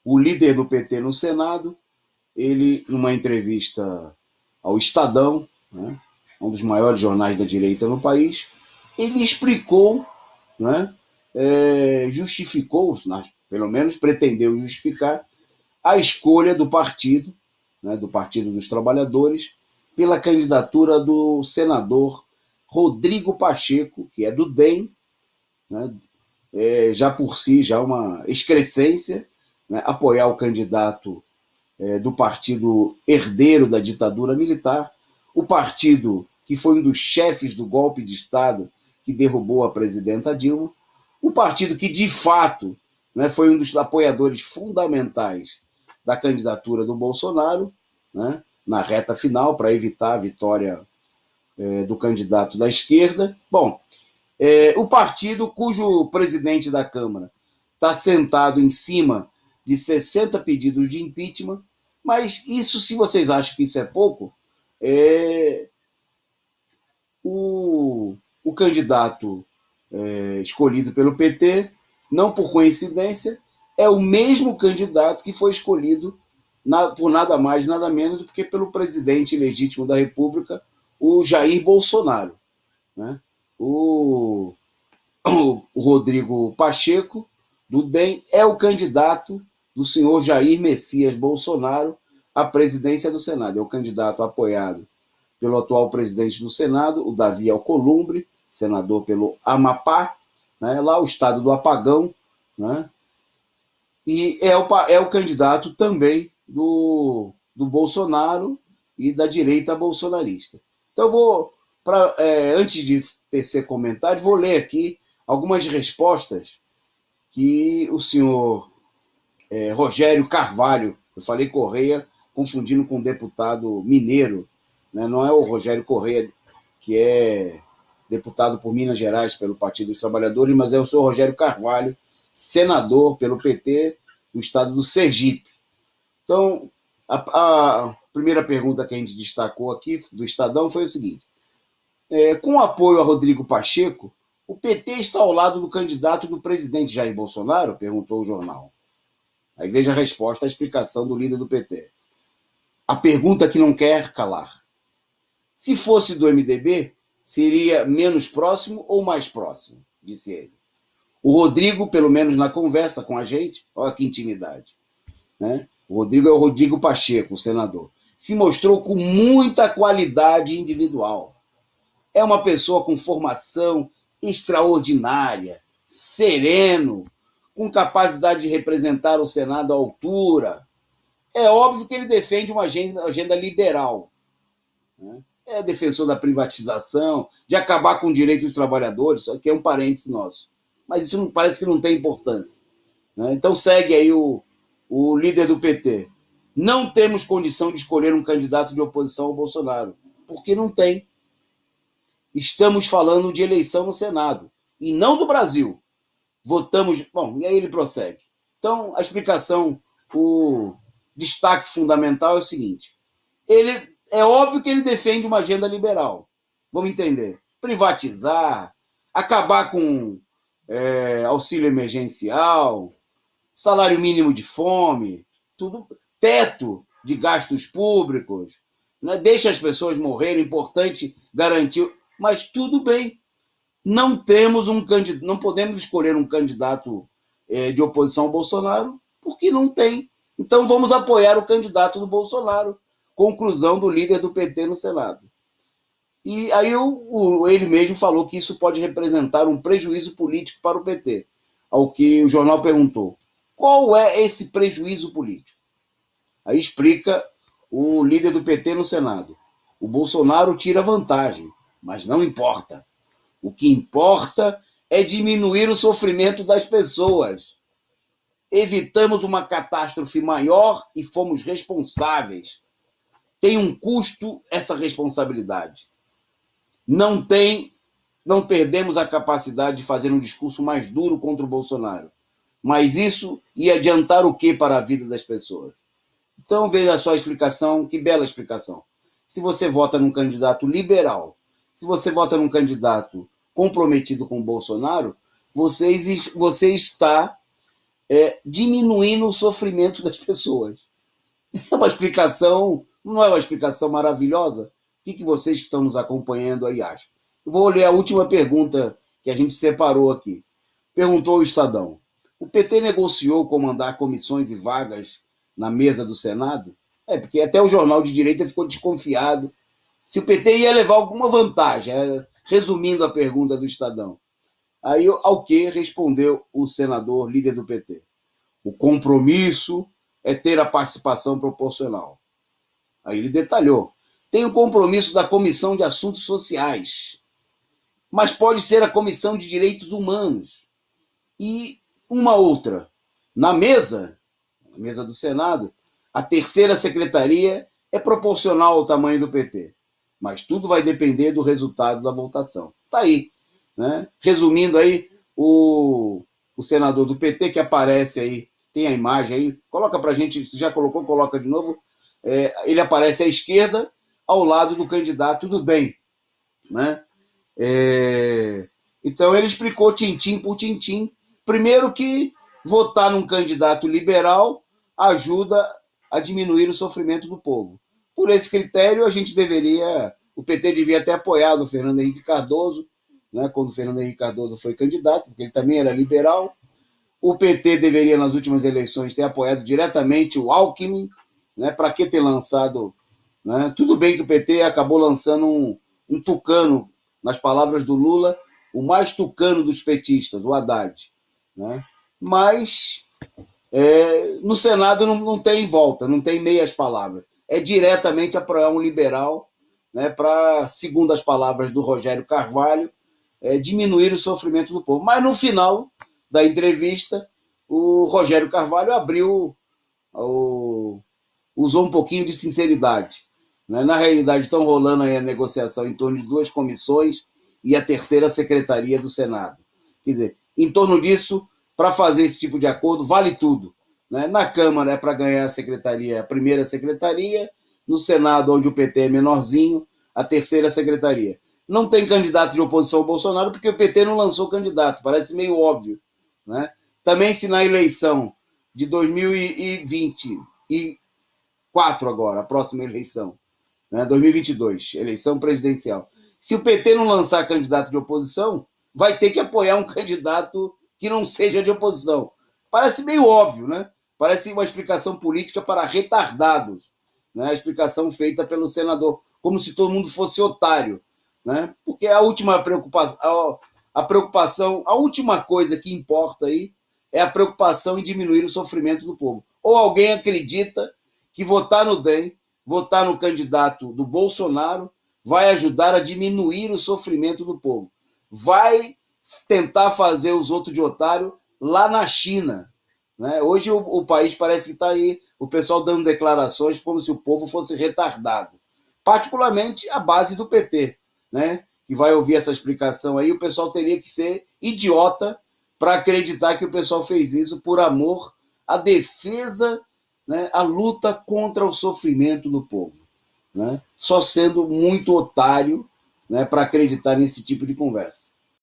o líder do PT no Senado, ele, numa entrevista ao Estadão, né, um dos maiores jornais da direita no país, ele explicou, né, justificou, pelo menos pretendeu justificar, a escolha do partido, né, do Partido dos Trabalhadores, pela candidatura do senador Rodrigo Pacheco, que é do DEM, né, já por si, já uma excrescência, né, apoiar o candidato do partido herdeiro da ditadura militar, o partido que foi um dos chefes do golpe de Estado que derrubou a presidenta Dilma, o partido que, de fato, né, foi um dos apoiadores fundamentais da candidatura do Bolsonaro, né, na reta final, para evitar a vitória do candidato da esquerda. Bom, o partido cujo presidente da Câmara está sentado em cima de 60 pedidos de impeachment, mas isso, se vocês acham que isso é pouco, o candidato escolhido pelo PT, não por coincidência, é o mesmo candidato que foi escolhido por nada mais, nada menos do que pelo presidente legítimo da República, o Jair Bolsonaro. Né? O Rodrigo Pacheco, do DEM, é o candidato do senhor Jair Messias Bolsonaro à presidência do Senado. É o candidato apoiado pelo atual presidente do Senado, o Davi Alcolumbre, senador pelo Amapá, né, lá o estado do apagão, né, e é o candidato também do Bolsonaro e da direita bolsonarista. Então, antes de tecer comentário, vou ler aqui algumas respostas que o senhor Rogério Carvalho, eu falei Correia, confundindo com um deputado mineiro, né? Não é o Rogério Correia, que é deputado por Minas Gerais pelo Partido dos Trabalhadores, mas é o senhor Rogério Carvalho, senador pelo PT do estado do Sergipe. Então, a primeira pergunta que a gente destacou aqui do Estadão foi o seguinte: com apoio a Rodrigo Pacheco, o PT está ao lado do candidato do presidente Jair Bolsonaro? Perguntou o jornal. Aí veja a resposta, a explicação do líder do PT. A pergunta que não quer calar. Se fosse do MDB, seria menos próximo ou mais próximo? Disse ele. O Rodrigo, pelo menos na conversa com a gente, olha que intimidade, né? O Rodrigo é o Rodrigo Pacheco, o senador. Se mostrou com muita qualidade individual. É uma pessoa com formação extraordinária, sereno, com capacidade de representar o Senado à altura. É óbvio que ele defende uma agenda liberal, né? É defensor da privatização, de acabar com o direito dos trabalhadores, isso aqui é um parênteses nosso. Mas isso parece que não tem importância, né? Então segue aí o líder do PT. Não temos condição de escolher um candidato de oposição ao Bolsonaro, porque não tem. Estamos falando de eleição no Senado, e não do Brasil. Votamos... Bom, e aí ele prossegue. Então, a explicação, o destaque fundamental é o seguinte: é óbvio que ele defende uma agenda liberal. Vamos entender. Privatizar, acabar com auxílio emergencial, salário mínimo de fome, tudo, teto de gastos públicos, né? Deixa as pessoas morrerem, importante garantir, mas tudo bem. Não podemos escolher um candidato de oposição ao Bolsonaro, porque não tem. Então vamos apoiar o candidato do Bolsonaro. Conclusão do líder do PT no Senado. E aí ele mesmo falou que isso pode representar um prejuízo político para o PT. Ao que o jornal perguntou: qual é esse prejuízo político? Aí explica o líder do PT no Senado: o Bolsonaro tira vantagem, mas não importa. O que importa é diminuir o sofrimento das pessoas. Evitamos uma catástrofe maior e fomos responsáveis. Tem um custo essa responsabilidade. Não perdemos a capacidade de fazer um discurso mais duro contra o Bolsonaro. Mas isso ia adiantar o que para a vida das pessoas? Então veja só a explicação, que bela explicação. Se você vota num candidato liberal, se você vota num candidato comprometido com o Bolsonaro, você está diminuindo o sofrimento das pessoas. É uma explicação, não é uma explicação maravilhosa? O que vocês que estão nos acompanhando aí acham? Eu vou ler a última pergunta que a gente separou aqui. Perguntou o Estadão: o PT negociou comandar comissões e vagas na mesa do Senado? Porque até o jornal de direita ficou desconfiado se o PT ia levar alguma vantagem, resumindo a pergunta do Estadão. Aí, ao que respondeu o senador, líder do PT: o compromisso é ter a participação proporcional. Aí ele detalhou: tem o compromisso da Comissão de Assuntos Sociais, mas pode ser a Comissão de Direitos Humanos. E uma outra, na mesa do Senado, a terceira secretaria é proporcional ao tamanho do PT, mas tudo vai depender do resultado da votação. Está aí, né? Resumindo aí, o senador do PT que aparece aí, tem a imagem aí, coloca para a gente, se já colocou, coloca de novo, ele aparece à esquerda, ao lado do candidato do DEM, né? Então ele explicou tintim por tintim, primeiro que votar num candidato liberal ajuda a diminuir o sofrimento do povo. Por esse critério, o PT devia ter apoiado o Fernando Henrique Cardoso, né, quando o Fernando Henrique Cardoso foi candidato, porque ele também era liberal. O PT deveria, nas últimas eleições, ter apoiado diretamente o Alckmin, né, para que ter lançado... Né? Tudo bem que o PT acabou lançando um tucano, nas palavras do Lula, o mais tucano dos petistas, o Haddad. Né? Mas no Senado não tem volta, não tem meias palavras. É diretamente apoiar um liberal, né, para, segundo as palavras do Rogério Carvalho, diminuir o sofrimento do povo. Mas no final da entrevista, o Rogério Carvalho usou um pouquinho de sinceridade. Né? Na realidade, estão rolando aí a negociação em torno de 2 comissões e a terceira secretaria do Senado. Quer dizer, em torno disso, para fazer esse tipo de acordo, vale tudo. Né? Na Câmara é para ganhar a primeira secretaria, no Senado, onde o PT é menorzinho, a terceira secretaria. Não tem candidato de oposição ao Bolsonaro, porque o PT não lançou candidato, parece meio óbvio. Né? Também, se na eleição de 2024 agora, a próxima eleição, né, 2022, eleição presidencial, se o PT não lançar candidato de oposição, vai ter que apoiar um candidato que não seja de oposição. Parece meio óbvio, né? Parece uma explicação política para retardados, né? A explicação feita pelo senador, como se todo mundo fosse otário, né? Porque a última preocupação, a última coisa que importa aí é a preocupação em diminuir o sofrimento do povo. Ou alguém acredita que votar no DEM, votar no candidato do Bolsonaro, vai ajudar a diminuir o sofrimento do povo. Vai tentar fazer os outros de otário lá na China. Né? Hoje o país parece que está aí, o pessoal dando declarações como se o povo fosse retardado. Particularmente a base do PT, né? Que vai ouvir essa explicação aí, o pessoal teria que ser idiota para acreditar que o pessoal fez isso por amor à defesa, né, à luta contra o sofrimento do povo. Né? Só sendo muito otário, né, para acreditar nesse tipo de conversa.